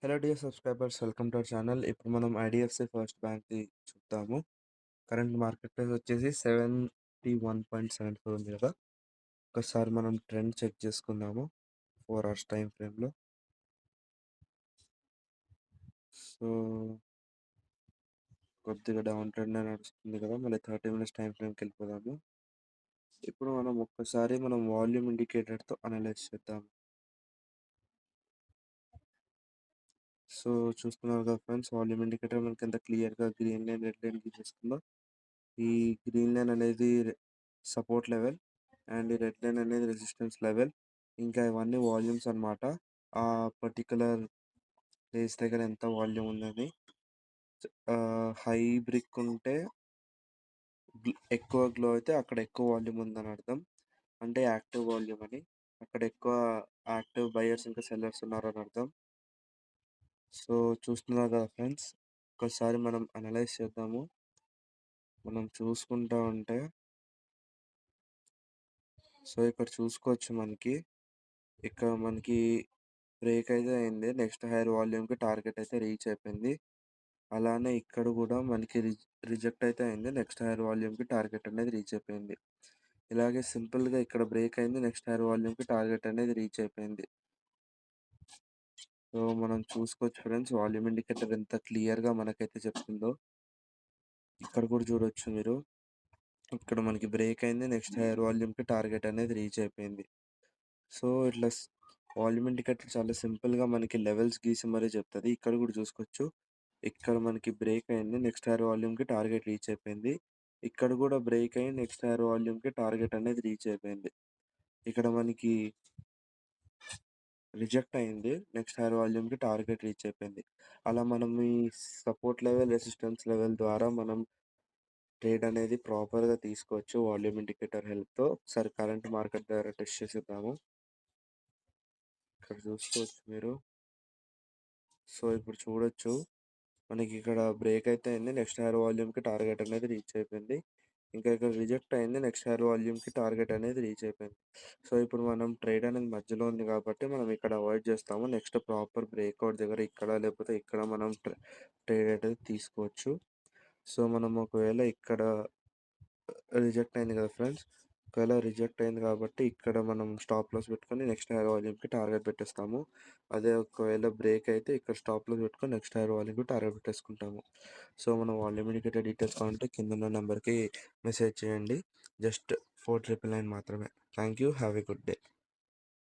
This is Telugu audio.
Hello dear subscribers, welcome to our channel. ఇప్పుడు మనం ఐడిఎఫ్సి ఫస్ట్ బ్యాంక్ది చూద్దాము. కరెంట్ మార్కెట్ ప్రైస్ వచ్చేసి 71.74 ఉంది కదా. ఒకసారి మనం ట్రెండ్ చెక్ చేసుకుందాము 4 అవర్స్ టైం ఫ్రేమ్లో. సో కొద్దిగా డౌన్ ట్రెండ్ నడుస్తుంది కదా, మళ్ళీ 30 మినిట్స్ టైం ఫ్రేమ్కి వెళ్ళిపోదాము. ఇప్పుడు మనం ఒక్కసారి వాల్యూమ్ ఇండికేటర్తో అనలైజ్ చేద్దాము. సో చూస్తున్నారు కదా ఫ్రెండ్స్, వాల్యూమ్ ఇండికేటర్ మనకి ఎంత క్లియర్గా గ్రీన్ లైన్ రెడ్ లైన్ గీసేస్తుందో. ఈ గ్రీన్ లైన్ అనేది సపోర్ట్ లెవెల్ అండ్ ఈ రెడ్ లైన్ అనేది రెసిస్టెన్స్ లెవెల్. ఇంకా ఇవన్నీ వాల్యూమ్స్ అన్నమాట. ఆ పర్టికులర్ ప్లేస్ దగ్గర ఎంత వాల్యూమ్ ఉందని. హై బ్రిక్ ఉంటే ఎక్కువ గ్లో అయితే అక్కడ ఎక్కువ వాల్యూమ్ ఉందని అర్థం, అంటే యాక్టివ్ వాల్యూమ్ అని. అక్కడ ఎక్కువ యాక్టివ్ బయర్స్ ఇంకా సెల్లర్స్ ఉన్నారని అర్థం. సో చూస్తున్నారు కదా ఫ్రెండ్స్, ఒకసారి మనం అనలైజ్ చేద్దాము. మనం చూసుకుంటా ఉంటే సో ఇక్కడ చూసుకోవచ్చు, ఇక్కడ మనకి బ్రేక్ అయితే అయింది. నెక్స్ట్ హైయర్ వాల్యూమ్కి టార్గెట్ అయితే రీచ్ అయిపోయింది. అలానే ఇక్కడ కూడా మనకి రిజెక్ట్ అయితే అయింది. నెక్స్ట్ హైయర్ వాల్యూమ్కి టార్గెట్ అనేది రీచ్ అయిపోయింది. ఇలాగే సింపుల్గా ఇక్కడ బ్రేక్ అయింది, నెక్స్ట్ హైయర్ వాల్యూమ్కి టార్గెట్ అనేది రీచ్ అయిపోయింది. సో మనం చూసుకోవచ్చు ఫ్రెండ్స్, వాల్యూమ్ ఇండికేటర్ ఎంత క్లియర్గా మనకైతే చెప్తుందో. ఇక్కడ కూడా చూడొచ్చు మీరు, ఇక్కడ మనకి బ్రేక్ అయింది, నెక్స్ట్ హైయర్ వాల్యూమ్కి టార్గెట్ అనేది రీచ్ అయిపోయింది. సో ఇట్లా వాల్యూమ్ ఇండికేటర్ చాలా సింపుల్గా మనకి లెవెల్స్ గీసి మరీ చెప్తుంది. ఇక్కడ కూడా చూసుకోవచ్చు, ఇక్కడ మనకి బ్రేక్ అయింది, నెక్స్ట్ హైయర్ వాల్యూమ్కి టార్గెట్ రీచ్ అయిపోయింది. ఇక్కడ కూడా బ్రేక్ అయ్యి నెక్స్ట్ హైయర్ వాల్యూమ్కి టార్గెట్ అనేది రీచ్ అయిపోయింది. ఇక్కడ మనకి రిజెక్ట్ అయింది, నెక్స్ట్ హైయర్ వాల్యూమ్కి టార్గెట్ రీచ్ అయిపోయింది. అలా మనం ఈ సపోర్ట్ లెవెల్ రెసిస్టెన్స్ లెవెల్ ద్వారా మనం ట్రేడ్ అనేది ప్రాపర్గా తీసుకోవచ్చు వాల్యూమ్ ఇండికేటర్ హెల్ప్తో. ఒకసారి కరెంట్ మార్కెట్ ద్వారా టెస్ట్ చేసేద్దాము. ఇక్కడ చూసుకోవచ్చు మీరు. సో ఇప్పుడు చూడొచ్చు, మనకి ఇక్కడ బ్రేక్ అయితే అయింది, నెక్స్ట్ హైయర్ వాల్యూమ్కి టార్గెట్ అనేది రీచ్ అయిపోయింది. ఇంకా ఇక్కడ రిజెక్ట్ అయింది, నెక్స్ట్ హైయర్ వాల్యూమ్కి టార్గెట్ అనేది రీచ్ అయిపోయింది. సో ఇప్పుడు మనం ట్రేడ్ అనేది మధ్యలో ఉంది కాబట్టి మనం ఇక్కడ అవాయిడ్ చేస్తాము. నెక్స్ట్ ప్రాపర్ బ్రేక్అవుట్ దగ్గర ఇక్కడ లేకపోతే ఇక్కడ మనం ట్రేడ్ అనేది తీసుకోవచ్చు. సో మనం ఒకవేళ ఇక్కడ రిజెక్ట్ అయింది కదా ఫ్రెండ్స్, ఒకవేళ రిజెక్ట్ అయింది కాబట్టి ఇక్కడ మనం స్టాప్ లాస్ పెట్టుకొని నెక్స్ట్ హైయర్ వాల్యూమ్కి టార్గెట్ పెట్టేస్తాము. అదే ఒకవేళ బ్రేక్ అయితే ఇక్కడ స్టాప్ లాస్ పెట్టుకొని నెక్స్ట్ హైయర్ వాల్యూమ్కి టార్గెట్ పెట్టేసుకుంటాము. సో మనం వాల్యూమ్ ఇండికేటర్ డీటెయిల్స్ కావాలంటే కింద ఉన్న నెంబర్కి మెసేజ్ చేయండి. జస్ట్ 499 మాత్రమే. Thank you, have a good day.